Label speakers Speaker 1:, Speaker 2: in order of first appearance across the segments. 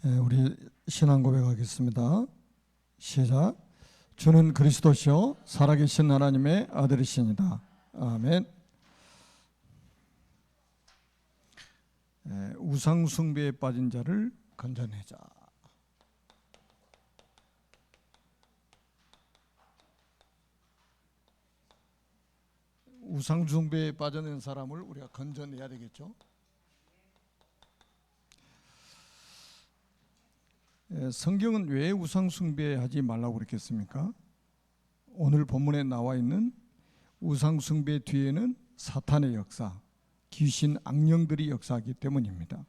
Speaker 1: 우리 신앙 고백하겠습니다. 시작. 주는 그리스도시요 살아계신 하나님의 아들이시니다. 아멘. 우상 숭배에 빠진 자를 건져내자. 우상 숭배에 빠져낸 사람을 우리가 건져내야 되겠죠. 성경은 왜 우상 숭배하지 말라고 그랬겠습니까? 오늘 본문에 나와 있는 우상 숭배 뒤에는 사탄의 역사, 귀신 악령들이 역사하기 때문입니다.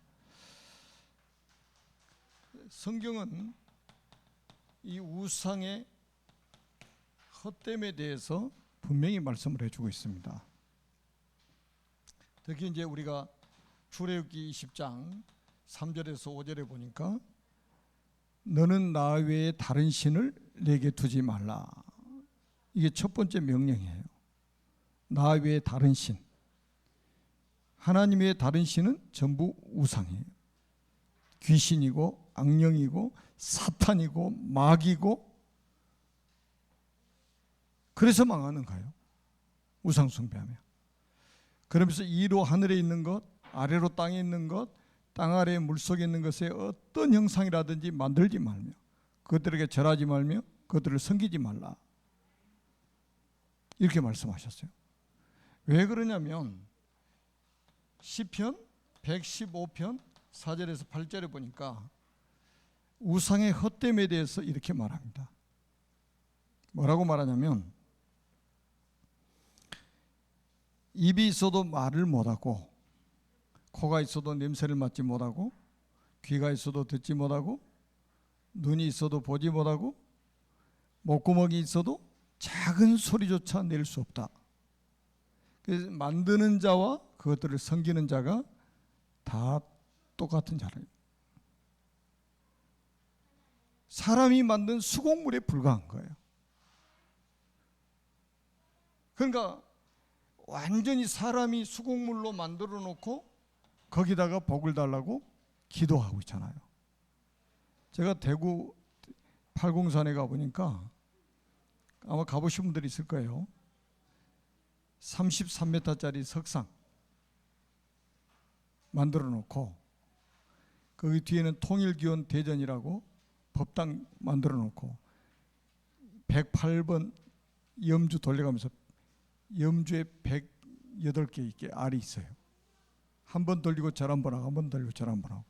Speaker 1: 성경은 이 우상의 헛됨에 대해서 분명히 말씀을 해주고 있습니다. 특히 이제 우리가 출애굽기 20장 3절에서 5절에 보니까 너는 나 외에 다른 신을 내게 두지 말라. 이게 첫 번째 명령이에요. 나 외에 다른 신. 하나님 외에 다른 신은 전부 우상이에요. 귀신이고 악령이고 사탄이고 마귀고, 그래서 망하는 거예요. 우상 숭배하면. 그러면서 위로 하늘에 있는 것, 아래로 땅에 있는 것, 땅 아래 물속에 있는 것에 어떤 형상이라든지 만들지 말며, 그들에게 절하지 말며 그들을 섬기지 말라. 이렇게 말씀하셨어요. 왜 그러냐면 시편 115편 4절에서 8절에 보니까 우상의 헛됨에 대해서 이렇게 말합니다. 뭐라고 말하냐면 입이 있어도 말을 못하고, 코가 있어도 냄새를 맡지 못하고, 귀가 있어도 듣지 못하고, 눈이 있어도 보지 못하고, 목구멍이 있어도 작은 소리조차 낼 수 없다. 그래서 만드는 자와 그것들을 섬기는 자가 다 똑같은 자를, 사람이 만든 수곡물에 불과한 거예요. 그러니까 완전히 사람이 수곡물로 만들어 놓고 거기다가 복을 달라고 기도하고 있잖아요. 제가 대구 팔공산에 가보니까 아마 가보신 분들이 있을 거예요. 33m짜리 석상 만들어 놓고 거기 뒤에는 통일기원 대전이라고 법당 만들어 놓고 108번 염주 돌려가면서 염주에 108개 있게 알이 있어요. 한 번 돌리고 절 한 번 하고, 한 번 돌리고 절 한 번 하고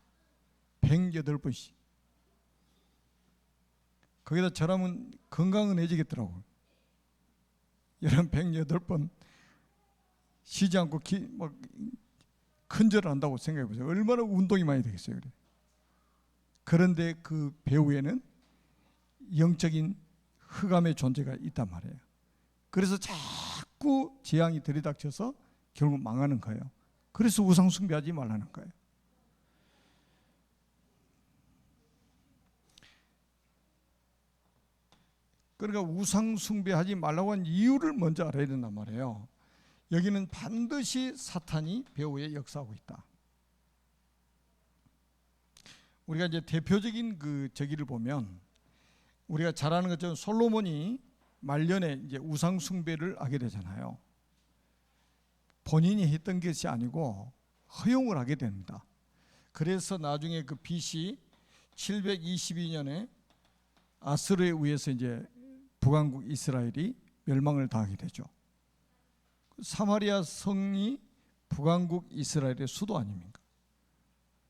Speaker 1: 108번씩. 거기다 절하면 건강은 해지겠더라고요. 여러분 108번 쉬지 않고 큰 절을 한다고 생각해 보세요. 얼마나 운동이 많이 되겠어요. 그런데 그 배후에는 영적인 흑암의 존재가 있단 말이에요. 그래서 자꾸 재앙이 들이닥쳐서 결국 망하는 거예요. 그래서 우상 숭배하지 말라는 거예요. 그러니까 우상 숭배하지 말라고 한 이유를 먼저 알아야 된단 말이에요. 여기는 반드시 사탄이 배후에 역사하고 있다. 우리가 이제 대표적인 그 저기를 보면 우리가 잘 아는 것처럼 솔로몬이 말년에 이제 우상 숭배를 하게 되잖아요. 본인이 했던 것이 아니고 허용을 하게 됩니다. 그래서 나중에 그 BC 722년에 아스르에 의해서 이제 북왕국 이스라엘이 멸망을 당하게 되죠. 사마리아 성이 북왕국 이스라엘의 수도 아닙니까?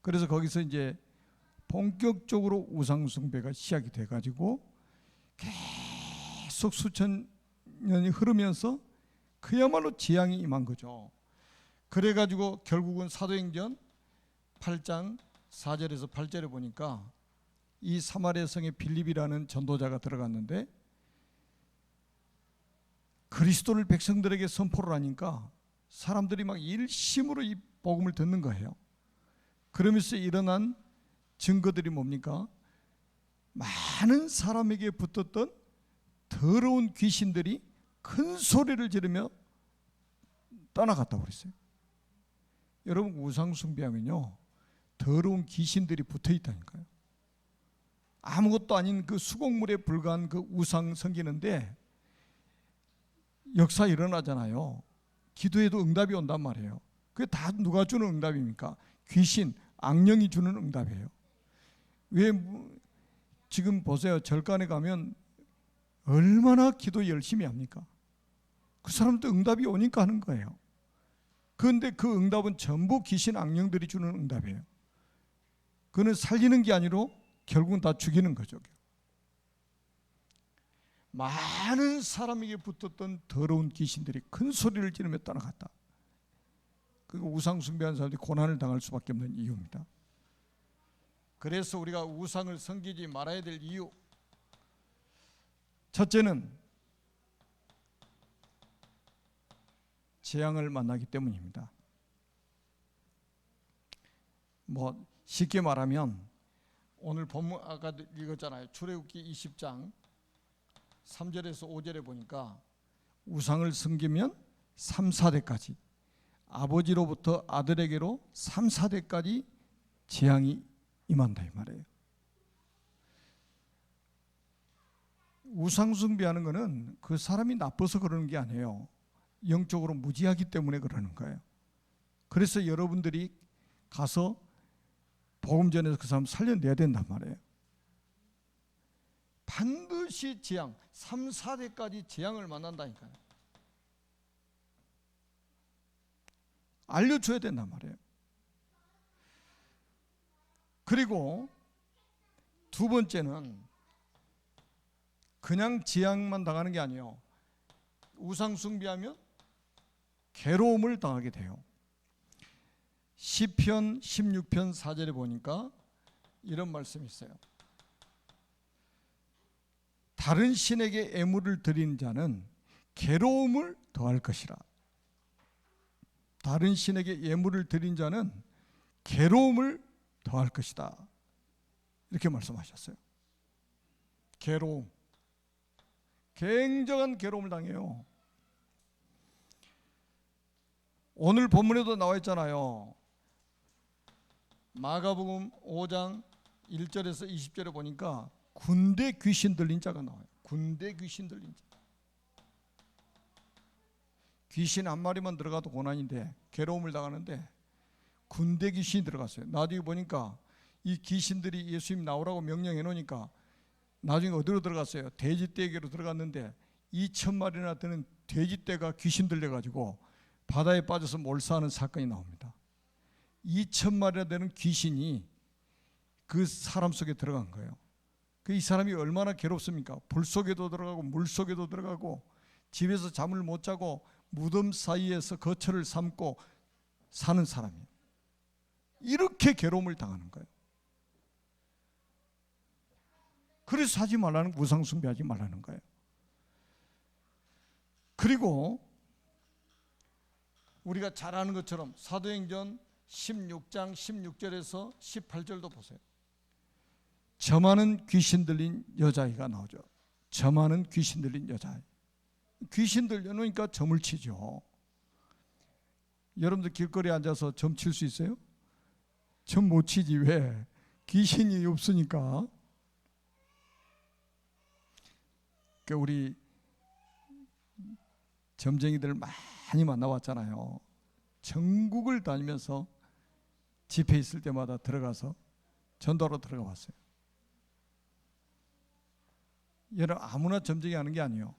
Speaker 1: 그래서 거기서 이제 본격적으로 우상 숭배가 시작이 돼가지고 계속 수천 년이 흐르면서 그야말로 재앙이 임한 거죠. 그래가지고 결국은 사도행전 8장 4절에서 8절에 보니까 이 사마리아 성에 빌립이라는 전도자가 들어갔는데 그리스도를 백성들에게 선포를 하니까 사람들이 막 일심으로 이 복음을 듣는 거예요. 그러면서 일어난 증거들이 뭡니까? 많은 사람에게 붙었던 더러운 귀신들이 큰 소리를 지르며 떠나갔다고 그랬어요. 여러분 우상 숭배하면요 더러운 귀신들이 붙어 있다니까요. 아무것도 아닌 그 수곡물에 불과한 그 우상 섬기는데 역사 일어나잖아요. 기도해도 응답이 온단 말이에요. 그게 다 누가 주는 응답입니까? 귀신, 악령이 주는 응답이에요. 왜 지금 보세요. 절간에 가면 얼마나 기도 열심히 합니까? 그 사람도 응답이 오니까 하는 거예요. 그런데 그 응답은 전부 귀신, 악령들이 주는 응답이에요. 그는 살리는 게 아니라 결국은 다 죽이는 거죠. 많은 사람에게 붙었던 더러운 귀신들이 큰 소리를 지르며 떠나갔다. 그리고 우상 숭배하는 사람들이 고난을 당할 수밖에 없는 이유입니다. 그래서 우리가 우상을 섬기지 말아야 될 이유, 첫째는 재앙을 만나기 때문입니다. 쉽게 말하면 오늘 본문 아까 읽었잖아요. 출애굽기 20장 3절에서 5절에 보니까 우상을 섬기면 3, 4대까지, 아버지로부터 아들에게로 3, 4대까지 재앙이 임한다 이 말이에요. 우상 숭배하는 것은 그 사람이 나빠서 그러는 게 아니에요. 영적으로 무지하기 때문에 그러는 거예요. 그래서 여러분들이 가서 복음 전해서 그 사람 살려내야 된단 말이에요. 반드시 재앙, 3, 4대까지 재앙을 만난다니까요. 알려줘야 된단 말이에요. 그리고 두 번째는 그냥 재앙만 당하는 게 아니에요. 우상 숭배하면 괴로움을 당하게 돼요. 시편 16편 4절에 보니까 이런 말씀이 있어요. 다른 신에게 애물을 드리는 자는 괴로움을 더할 것이라. 다른 신에게 예물을 드린 자는 괴로움을 더할 것이다. 이렇게 말씀하셨어요. 괴로움, 굉장한 괴로움을 당해요. 오늘 본문에도 나와 있잖아요. 마가복음 5장 1절에서 20절에 보니까 군대 귀신 들린 자가 나와요. 군대 귀신 들린 자. 귀신 한 마리만 들어가도 고난인데, 괴로움을 당하는데 군대 귀신이 들어갔어요. 나중에 보니까 이 귀신들이 예수님 나오라고 명령해 놓으니까 나중에 어디로 들어갔어요? 돼지떼에게로 들어갔는데 2,000마리나 되는 돼지떼가 귀신 들려가지고 바다에 빠져서 몰사하는 사건이 나옵니다. 2,000마리나 되는 귀신이 그 사람 속에 들어간 거예요. 이 사람이 얼마나 괴롭습니까? 불 속에도 들어가고 물 속에도 들어가고 집에서 잠을 못 자고 무덤 사이에서 거처를 삼고 사는 사람이에요. 이렇게 괴로움을 당하는 거예요. 그래서 하지 말라는, 우상 숭배하지 말라는 거예요. 그리고 우리가 잘 아는 것처럼 사도행전 16장 16절에서 18절도 보세요. 점하는 귀신 들린 여자아이가 나오죠. 점하는 귀신 들린 여자아이. 귀신 들려놓으니까 점을 치죠. 여러분들 길거리에 앉아서 점 칠 수 있어요? 점 못 치지. 왜? 귀신이 없으니까. 그러니까 우리 점쟁이들 많이 만나왔잖아요. 전국을 다니면서 집회 있을 때마다 들어가서 전도하러 들어가 봤어요. 여러분, 아무나 점쟁이 하는 게 아니에요.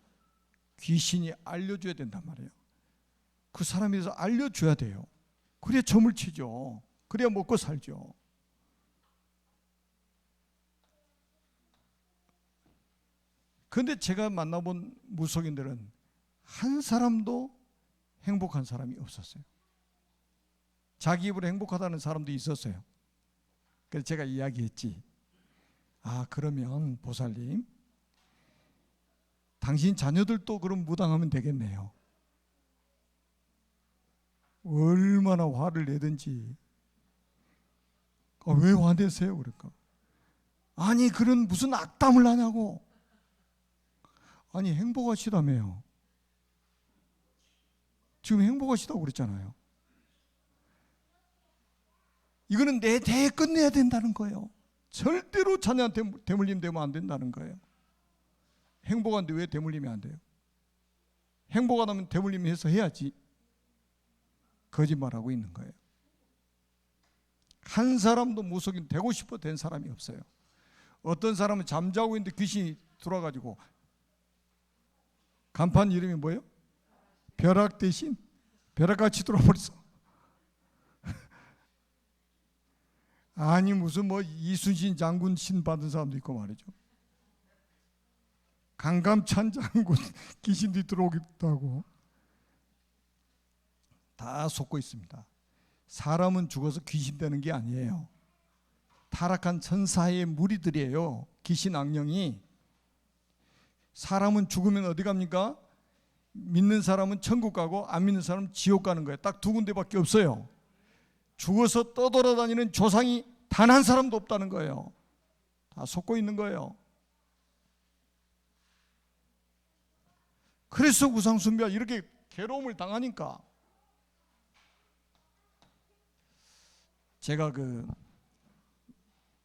Speaker 1: 귀신이 알려줘야 된단 말이에요. 그 사람에 대해서 알려줘야 돼요. 그래야 점을 치죠. 그래야 먹고 살죠. 그런데 제가 만나본 무속인들은 한 사람도 행복한 사람이 없었어요. 자기 입으로 행복하다는 사람도 있었어요. 그래서 제가 이야기했지. 아, 그러면 보살님, 당신 자녀들도 그럼 무당하면 되겠네요. 얼마나 화를 내든지. 왜 화내세요? 그럴까? 아니, 그런 무슨 악담을 하냐고. 아니, 행복하시다며요. 지금 행복하시다고 그랬잖아요. 이거는 내 대에 끝내야 된다는 거예요. 절대로 자녀한테 대물림 되면 안 된다는 거예요. 행복한데 왜 대물림이 안 돼요? 행복하다면 대물림 해서 해야지. 거짓말하고 있는 거예요. 한 사람도 무속인 되고 싶어 된 사람이 없어요. 어떤 사람은 잠자고 있는데 귀신이 들어와가지고, 간판 이름이 뭐예요? 벼락 대신 벼락같이 들어와버렸어. 아니 무슨 뭐 이순신 장군 신 받은 사람도 있고 말이죠. 강감찬 장군 귀신들이 들어오기도 하고 다 속고 있습니다. 사람은 죽어서 귀신 되는 게 아니에요. 타락한 천사의 무리들이에요. 귀신 악령이. 사람은 죽으면 어디 갑니까? 믿는 사람은 천국 가고 안 믿는 사람은 지옥 가는 거예요. 딱 두 군데밖에 없어요. 죽어서 떠돌아다니는 조상이 단 한 사람도 없다는 거예요. 다 속고 있는 거예요. 그래서 우상숭배가 이렇게 괴로움을 당하니까 제가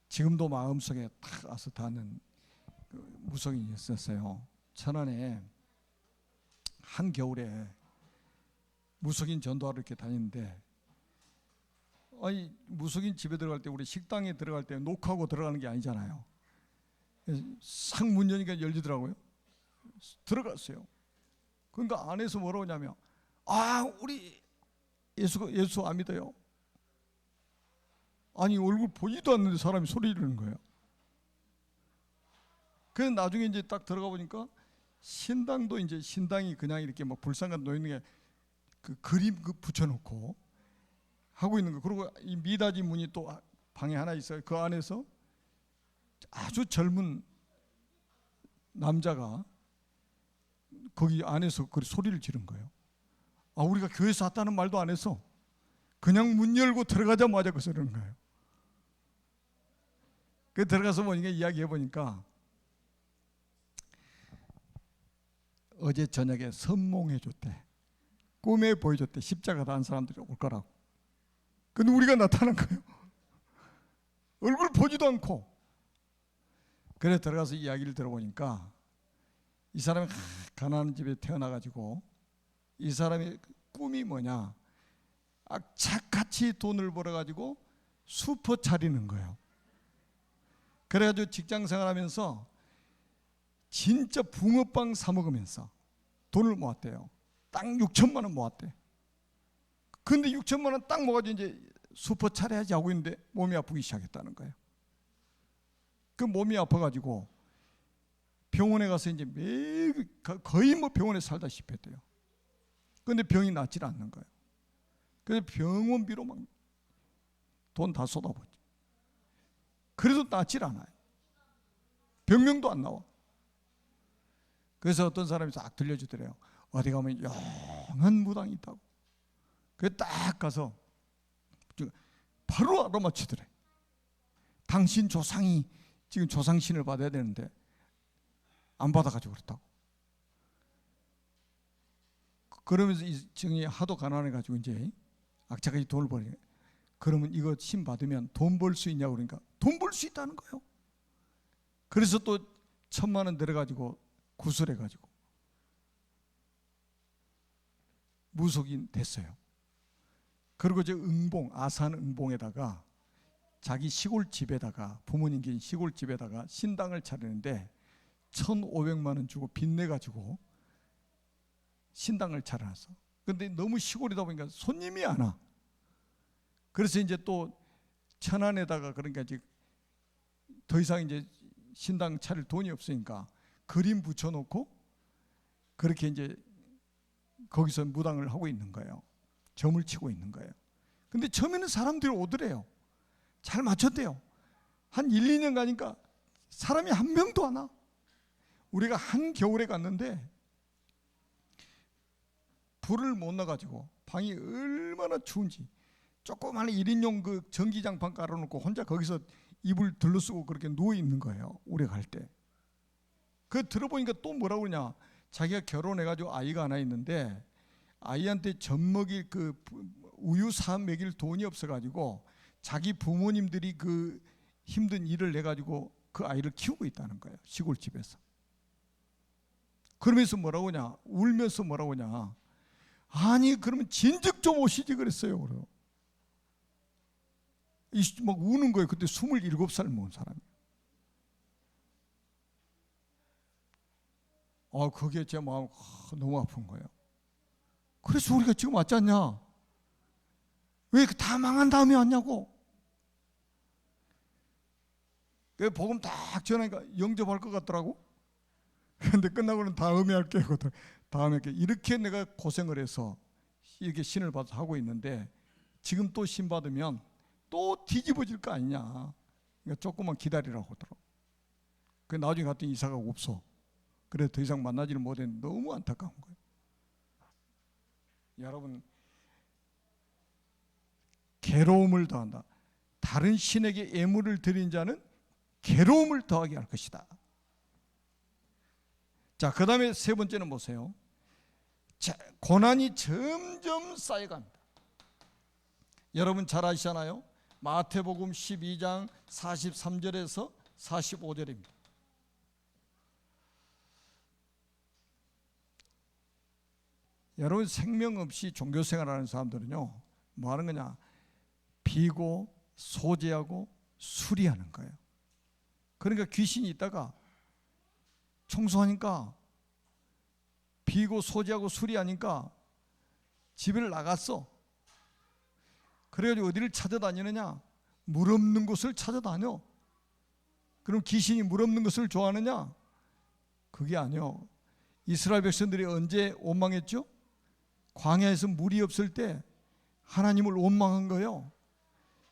Speaker 1: 지금도 마음속에 탁 와서 닿는 무속인이 있었어요. 천안에 한겨울에 무속인 전도하러 이렇게 다니는데, 아니 무속인 집에 들어갈 때 우리 식당에 들어갈 때 녹화하고 들어가는 게 아니잖아요. 싹 문 여니까 열리더라고요. 들어갔어요. 그러니까 안에서 뭐라고 하냐면, 우리 예수 안 믿어요. 아니 얼굴 보지도 않는데 사람이 소리 지르는 거예요. 그래서 나중에 이제 딱 들어가 보니까 신당도 이제 신당이 그냥 이렇게 막 불상간 놓여 있는 게 그 그림 붙여놓고 하고 있는 거. 그리고 이 미닫이 문이 또 방에 하나 있어요. 그 안에서 아주 젊은 남자가 거기 안에서 그 소리를 지른 거예요. 우리가 교회에서 왔다는 말도 안 해서 그냥 문 열고 들어가자마자 그 소리를 하는 거예요. 그 들어가서 보니까 이야기해 보니까 어제 저녁에 선몽해 줬대. 꿈에 보여줬대. 십자가 단 사람들이 올 거라고. 근데 우리가 나타난 거예요. 얼굴 보지도 않고. 그래 들어가서 이야기를 들어보니까 이 사람이 가난한 집에 태어나가지고 이 사람의 꿈이 뭐냐, 악착같이 돈을 벌어가지고 수퍼 차리는 거예요. 그래가지고 직장생활하면서 진짜 붕어빵 사 먹으면서 돈을 모았대요. 딱 6천만 원 모았대. 근데 6천만 원 딱 모아가지고 이제 수퍼 차려야지 하고 있는데 몸이 아프기 시작했다는 거예요. 그 몸이 아파가지고 병원에 가서 이제 매일 거의 뭐 병원에 살다시피 했대요. 근데 병이 낫질 않는 거예요. 그래서 병원비로 막 돈 다 쏟아붓지. 그래도 낫질 않아요. 병명도 안 나와. 그래서 어떤 사람이 딱 들려주더래요. 어디 가면 영한 무당이 있다고. 그래 딱 가서 바로 알아맞히더래. 당신 조상이 지금 조상신을 받아야 되는데 안 받아가지고 그렇다고. 그러면서 이 증이 하도 가난해가지고 이제 악착같이 돈을 버리네. 그러면 이거 신 받으면 돈 벌 수 있냐고. 그러니까 돈 벌 수 있다는 거예요. 그래서 또 1,000만 원 들어가지고 구술해가지고 무속인 됐어요. 그리고 저 아산 응봉에다가 자기 시골집에다가 부모님 계신 시골집에다가 신당을 차리는데 1,500만 원 주고 빚내가지고 신당을 차려놨어. 근데 너무 시골이다 보니까 손님이 안 와. 그래서 이제 또 천안에다가 그러니까 이제 더 이상 이제 신당 차릴 돈이 없으니까 그림 붙여놓고 그렇게 이제 거기서 무당을 하고 있는 거예요. 점을 치고 있는 거예요. 근데 처음에는 사람들이 오더래요. 잘 맞췄대요. 한 1, 2년 가니까 사람이 한 명도 안 와. 우리가 한겨울에 갔는데 불을 못 넣어가지고 방이 얼마나 추운지 조그마한 1인용 그 전기장판 깔아놓고 혼자 거기서 이불 둘러쓰고 그렇게 누워 있는 거예요. 우리 갈 때. 그 들어보니까 또 뭐라고 그러냐, 자기가 결혼해가지고 아이가 하나 있는데 아이한테 젖 먹일 우유 사 먹일 돈이 없어가지고 자기 부모님들이 그 힘든 일을 내가지고 그 아이를 키우고 있다는 거예요. 시골집에서. 그러면서 뭐라고 하냐, 울면서 뭐라고 하냐, 아니 그러면 진즉 좀 오시지 그랬어요. 그래요. 막 우는 거예요. 그때 27살 먹은 사람이. 그게 제 마음 너무 아픈 거예요. 그래서 우리가 지금 왔지 않냐? 왜 다 망한 다음에 왔냐고. 그 복음 딱 전하니까 영접할 것 같더라고. 그런데 끝나고는 다음에 할게. 다음에 할게. 이렇게 내가 고생을 해서 이렇게 신을 받아서 하고 있는데 지금 또 신 받으면 또 뒤집어질 거 아니냐. 그러니까 조금만 기다리라고 하더라고. 그 나중에 갔더니 이사가 없어. 그래서 더 이상 만나지를 못했는데 너무 안타까운 거예요. 여러분, 괴로움을 더한다. 다른 신에게 예물을 드린 자는 괴로움을 더하게 할 것이다. 자, 그 다음에 세 번째는 보세요. 자, 고난이 점점 쌓여갑니다. 여러분 잘 아시잖아요. 마태복음 12장 43절에서 45절입니다. 여러분 생명 없이 종교생활하는 사람들은요, 뭐 하는 거냐, 비고 소재하고 수리하는 거예요. 그러니까 귀신이 있다가 청소하니까 비고 소재하고 수리하니까 집을 나갔어. 그래가지고 어디를 찾아다니느냐, 물 없는 곳을 찾아다녀. 그럼 귀신이 물 없는 것을 좋아하느냐? 그게 아니요. 이스라엘 백성들이 언제 원망했죠? 광야에서 물이 없을 때 하나님을 원망한 거예요.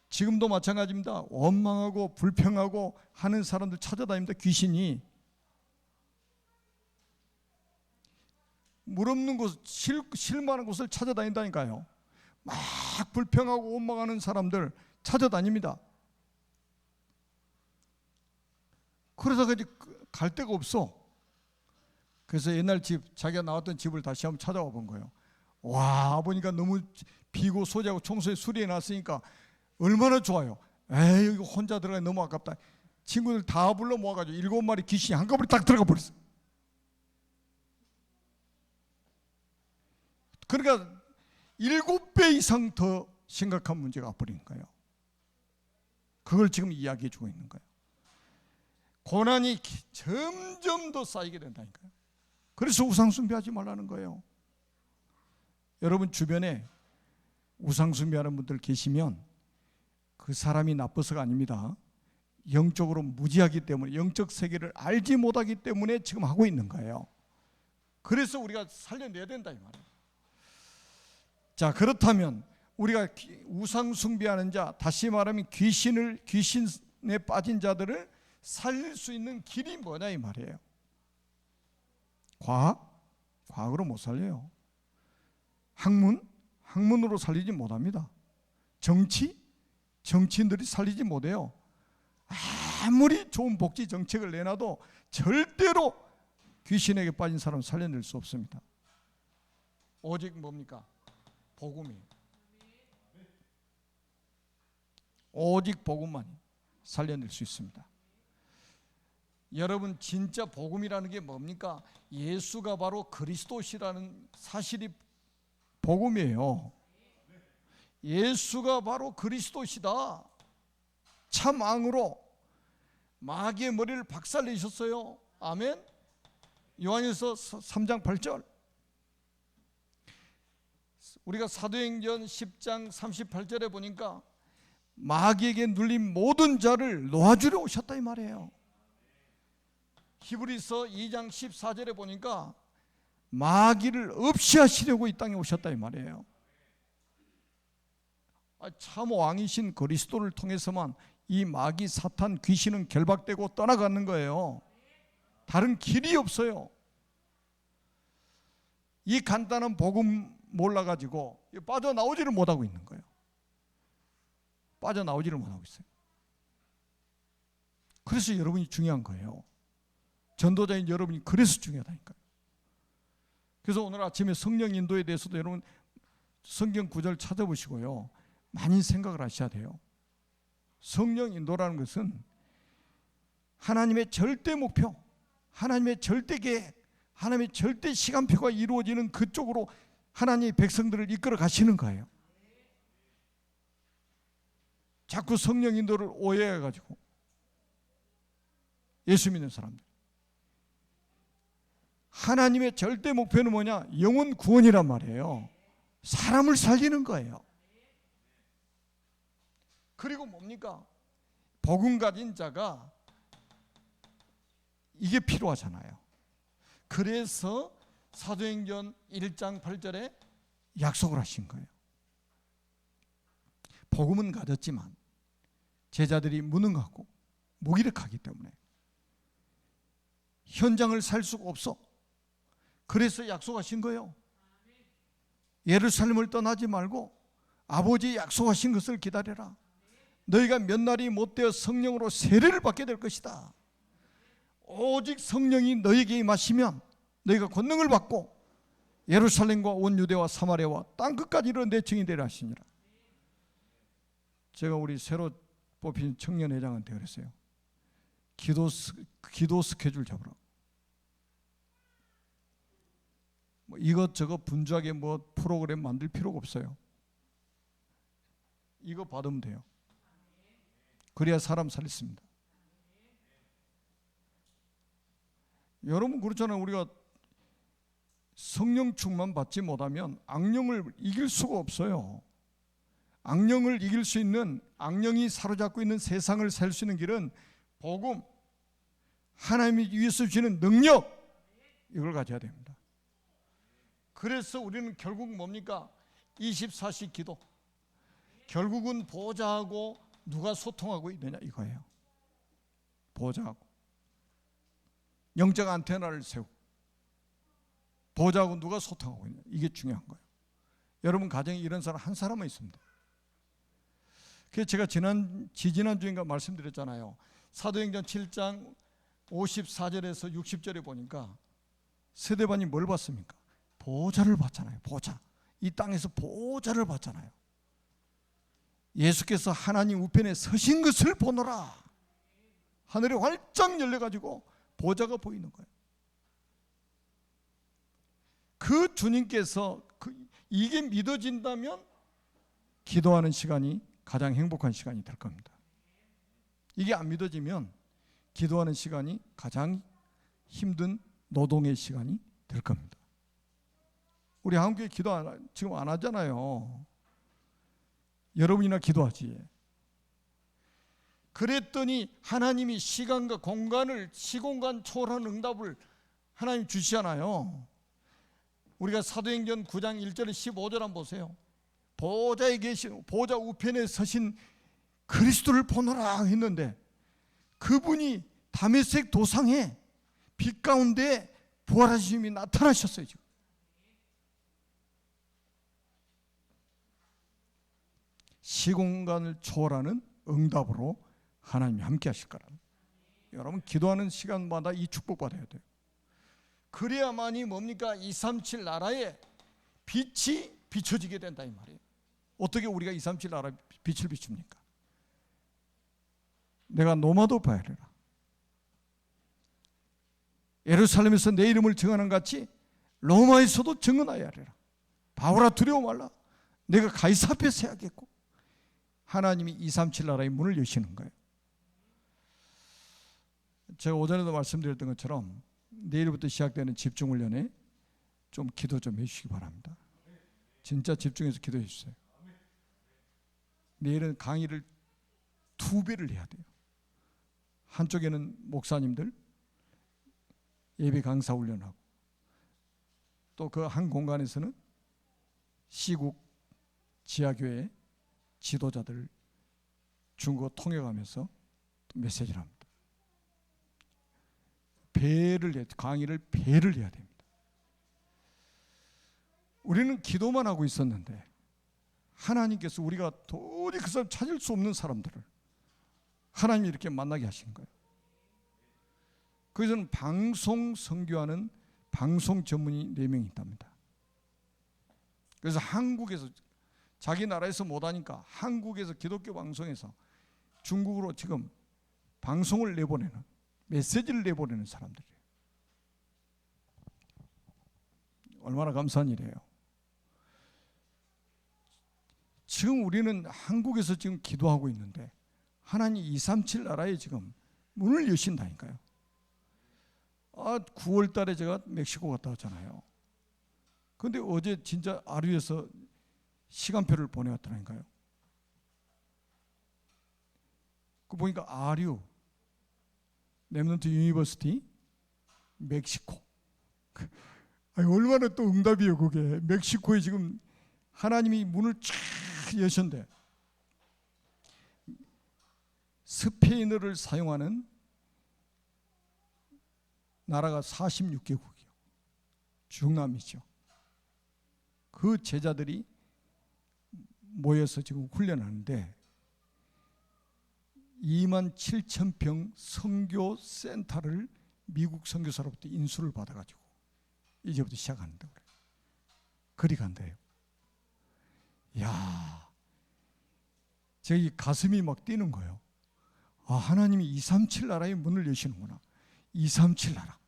Speaker 1: 지금도 마찬가지입니다. 원망하고 불평하고 하는 사람들 찾아다닙니다. 귀신이. 물 없는 곳, 실만한 곳을 찾아다닌다니까요. 막 불평하고 원망하는 사람들 찾아다닙니다. 그러다가 이제 갈 데가 없어. 그래서 옛날 집, 자기가 나왔던 집을 다시 한번 찾아와 본 거예요. 와, 보니까 너무 비고 소재하고 청소에 수리해 놨으니까 얼마나 좋아요. 에이, 이거 혼자 들어가기 너무 아깝다. 친구들 다 불러 모아가지고 7마리 귀신이 한꺼번에 딱 들어가 버렸어. 그러니까 7배 이상 더 심각한 문제가 와버린 거예요. 그걸 지금 이야기해 주고 있는 거예요. 고난이 점점 더 쌓이게 된다니까요. 그래서 우상숭배하지 말라는 거예요. 여러분 주변에 우상숭배하는 분들 계시면 그 사람이 나빠서가 아닙니다. 영적으로 무지하기 때문에, 영적 세계를 알지 못하기 때문에 지금 하고 있는 거예요. 그래서 우리가 살려내야 된다 이 말이에요. 자, 그렇다면 우리가 우상숭배하는 자, 다시 말하면 귀신에 빠진 자들을 살릴 수 있는 길이 뭐냐 이 말이에요. 과학으로 못 살려요. 학문으로 살리지 못합니다. 정치인들이 살리지 못해요. 아무리 좋은 복지 정책을 내놔도 절대로 귀신에게 빠진 사람을 살려낼 수 없습니다. 오직 뭡니까? 복음이에요. 오직 복음만이 살려낼 수 있습니다. 여러분 진짜 복음이라는 게 뭡니까? 예수가 바로 그리스도시라는 사실이 복음이에요. 예수가 바로 그리스도시다. 참 왕으로 마귀의 머리를 박살내셨어요. 아멘. 요한일서 3장 8절. 우리가 사도행전 10장 38절에 보니까 마귀에게 눌린 모든 자를 놓아주려 오셨다 이 말이에요. 히브리서 2장 14절에 보니까 마귀를 없이 하시려고 이 땅에 오셨다 이 말이에요. 참 왕이신 그리스도를 통해서만 이 마귀 사탄 귀신은 결박되고 떠나가는 거예요. 다른 길이 없어요. 이 간단한 복음 몰라가지고 빠져나오지를 못하고 있는 거예요. 빠져나오지를 못하고 있어요. 그래서 여러분이 중요한 거예요. 전도자인 여러분이 그래서 중요하다니까요. 그래서 오늘 아침에 성령 인도에 대해서도 여러분 성경 구절 찾아보시고요, 많이 생각을 하셔야 돼요. 성령 인도라는 것은 하나님의 절대 목표, 하나님의 절대 계획, 하나님의 절대 시간표가 이루어지는 그쪽으로 하나님의 백성들을 이끌어 가시는 거예요. 자꾸 성령 인도를 오해해가지고 예수 믿는 사람들, 하나님의 절대 목표는 뭐냐? 영혼 구원이란 말이에요. 사람을 살리는 거예요. 그리고 뭡니까? 복음 가진 자가 이게 필요하잖아요. 그래서 사도행전 1장 8절에 약속을 하신 거예요. 복음은 가졌지만 제자들이 무능하고 무기력하기 때문에 현장을 살 수가 없어. 그래서 약속하신 거예요. 예루살렘을 떠나지 말고 아버지 약속하신 것을 기다려라. 너희가 몇 날이 못되어 성령으로 세례를 받게 될 것이다. 오직 성령이 너희에게 임하시면 너희가 권능을 받고 예루살렘과 온 유대와 사마리아와 땅끝까지 이르러 내 증인이 되라 하시니라. 제가 우리 새로 뽑힌 청년회장한테 그랬어요. 기도 스케줄 잡으라. 뭐 이것저것 분주하게 뭐 프로그램 만들 필요가 없어요. 이거 받으면 돼요. 그래야 사람 살렸습니다. 여러분 그렇잖아요. 우리가 성령 충만 받지 못하면 악령을 이길 수가 없어요. 악령을 이길 수 있는, 악령이 사로잡고 있는 세상을 살 수 있는 길은 복음, 하나님이 위에서 주시는 능력, 이걸 가져야 됩니다. 그래서 우리는 결국 뭡니까? 24시 기도. 결국은 보좌하고 누가 소통하고 있느냐 이거예요. 보좌하고 영적 안테나를 세우고 보좌하고 누가 소통하고 있느냐, 이게 중요한 거예요. 여러분 가정에 이런 사람 한 사람은 있습니다. 그래서 제가 지지난주인가 말씀드렸잖아요. 사도행전 7장 54절에서 60절에 보니까 세대반이 뭘 봤습니까? 보좌를 봤잖아요. 보좌. 이 땅에서 보좌를 봤잖아요. 예수께서 하나님 우편에 서신 것을 보노라. 하늘이 활짝 열려가지고 보좌가 보이는 거예요. 그 주님께서 이게 믿어진다면 기도하는 시간이 가장 행복한 시간이 될 겁니다. 이게 안 믿어지면 기도하는 시간이 가장 힘든 노동의 시간이 될 겁니다. 우리 한국에 기도 지금 안 하잖아요. 여러분이나 기도하지. 그랬더니 하나님이 시간과 공간을, 시공간 초월하는 응답을 하나님 주시잖아요. 우리가 사도행전 9장 1절 15절 한번 보세요. 보좌에 계신, 보좌 우편에 서신 그리스도를 보노라 했는데 그분이 다메섹 도상에 빛 가운데 부활하신 주님이 나타나셨어요. 지금 시공간을 초월하는 응답으로 하나님이 함께 하실 거라. 여러분 기도하는 시간마다 이 축복 받아야 돼요. 그래야만이 뭡니까? 237 나라에 빛이 비춰지게 된다 이 말이에요. 어떻게 우리가 237 나라에 빛을 비춥니까? 내가 노마도 봐야 되라. 예루살렘에서 내 이름을 증언한 같이 로마에서도 증언하여야 하리라. 바울아 두려워 말라. 내가 가이사 앞에 서야겠고. 하나님이 237 나라의 문을 여시는 거예요. 제가 오전에도 말씀드렸던 것처럼 내일부터 시작되는 집중훈련에 좀 기도 좀 해주시기 바랍니다. 진짜 집중해서 기도해 주세요. 내일은 강의를 2배를 해야 돼요. 한쪽에는 목사님들 예배 강사 훈련하고 또 그 한 공간에서는 시국 지하교회 지도자들 중고 통역하면서 메시지를 합니다. 강의를 배를 해야 됩니다. 우리는 기도만 하고 있었는데 하나님께서 우리가 도저히 그 사람 찾을 수 없는 사람들을 하나님이 이렇게 만나게 하신 거예요. 그래서 방송 선교하는 방송 전문이 4명 있답니다. 그래서 한국에서 자기 나라에서 못하니까 한국에서 기독교 방송에서 중국으로 지금 방송을 내보내는, 메시지를 내보내는 사람들이에요. 얼마나 감사한 일이에요. 지금 우리는 한국에서 지금 기도하고 있는데 하나님 237 나라에 지금 문을 여신다니까요. 9월 달에 제가 멕시코 갔다 왔잖아요. 근데 어제 진짜 아류에서 시간표를 보내왔더라니까요. 그 보니까 아류, 렘넌트 유니버시티, 멕시코. 얼마나 또 응답이에요, 그게. 멕시코에 지금 하나님이 문을 쫙 여셨는데, 스페인어를 사용하는 나라가 46개국이요. 중남미죠. 그 제자들이 모여서 지금 훈련하는데 27,000평 선교 센터를 미국 선교사로부터 인수를 받아가지고 이제부터 시작한다 그래요. 그리 간대요. 야, 제 가슴이 막 뛰는 거예요. 하나님이 237 나라의 문을 여시는구나. 237 나라.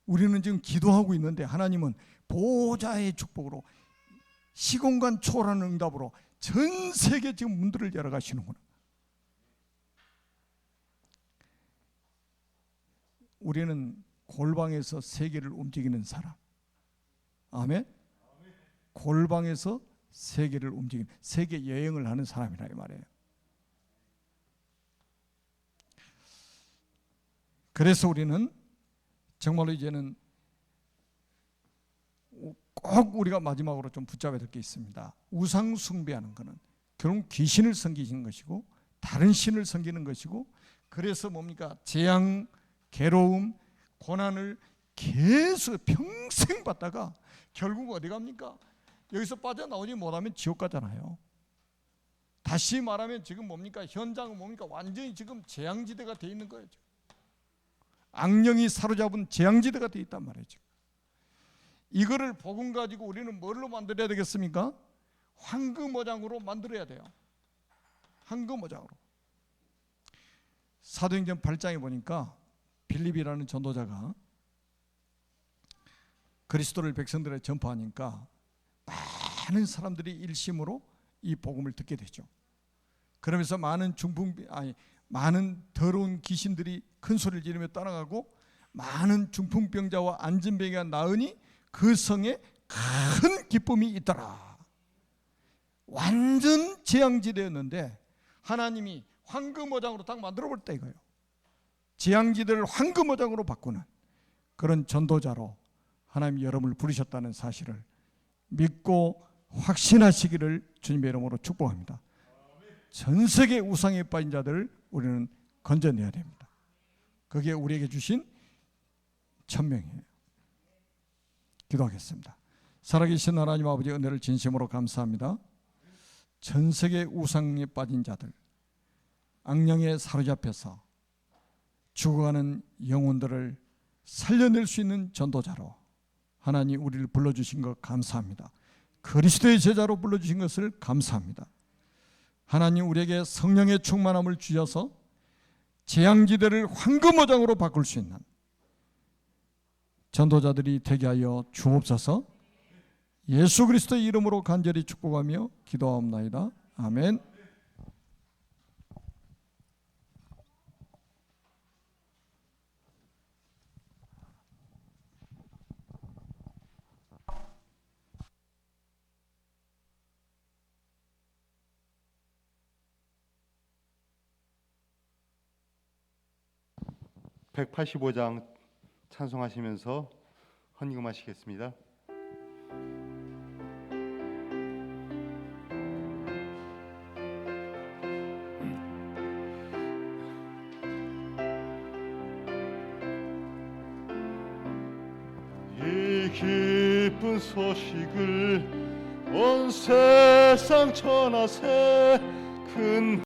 Speaker 1: 우리는 지금 기도하고 있는데 하나님은 보호자의 축복으로 시공간 초월하는 응답으로 전 세계 지금 문들을 열어가시는구나. 우리는 골방에서 세계를 움직이는 사람. 아멘. 골방에서 세계를 움직이는, 세계 여행을 하는 사람이라 이 말이에요. 그래서 우리는 정말로 이제는 꼭 우리가 마지막으로 좀 붙잡아야 될 게 있습니다. 우상 숭배하는 것은 결국 귀신을 섬기는 것이고 다른 신을 섬기는 것이고, 그래서 뭡니까? 재앙, 괴로움, 고난을 계속 평생 받다가 결국 어디 갑니까? 여기서 빠져나오지 못하면 지옥 가잖아요. 다시 말하면 지금 뭡니까? 현장은 뭡니까? 완전히 지금 재앙지대가 돼 있는 거예요. 악령이 사로잡은 재앙지대가 돼 있단 말이죠. 이거를 복음 가지고 우리는 뭘로 만들어야 되겠습니까? 황금어장으로 만들어야 돼요. 황금어장으로. 사도행전 8장에 보니까 빌립이라는 전도자가 그리스도를 백성들에 전파하니까 많은 사람들이 일심으로 이 복음을 듣게 되죠. 그러면서 많은 많은 더러운 귀신들이 큰 소리를 지르며 떠나가고 많은 중풍병자와 안진병이가 나으니 그 성에 큰 기쁨이 있더라. 완전 재앙지대였는데 하나님이 황금어장으로 딱 만들어 볼 때 이거예요. 재앙지대를 황금어장으로 바꾸는 그런 전도자로 하나님이 여러분을 부르셨다는 사실을 믿고 확신하시기를 주님의 이름으로 축복합니다. 전 세계 우상에 빠진 자들을 우리는 건져내야 됩니다. 그게 우리에게 주신 천명이에요. 기도하겠습니다. 살아계신 하나님 아버지, 은혜를 진심으로 감사합니다. 전 세계 우상에 빠진 자들, 악령에 사로잡혀서 죽어가는 영혼들을 살려낼 수 있는 전도자로 하나님 우리를 불러주신 것 감사합니다. 그리스도의 제자로 불러주신 것을 감사합니다. 하나님 우리에게 성령의 충만함을 주셔서 재앙지대를 황금어장으로 바꿀 수 있는 전도자들이 되게 하여 주옵소서. 예수 그리스도의 이름으로 간절히 축복하며 기도하옵나이다. 아멘.
Speaker 2: (185장) 찬송하시면서 헌금하시겠습니다. 이 기쁜 소식을 온 세상 전하세. 큰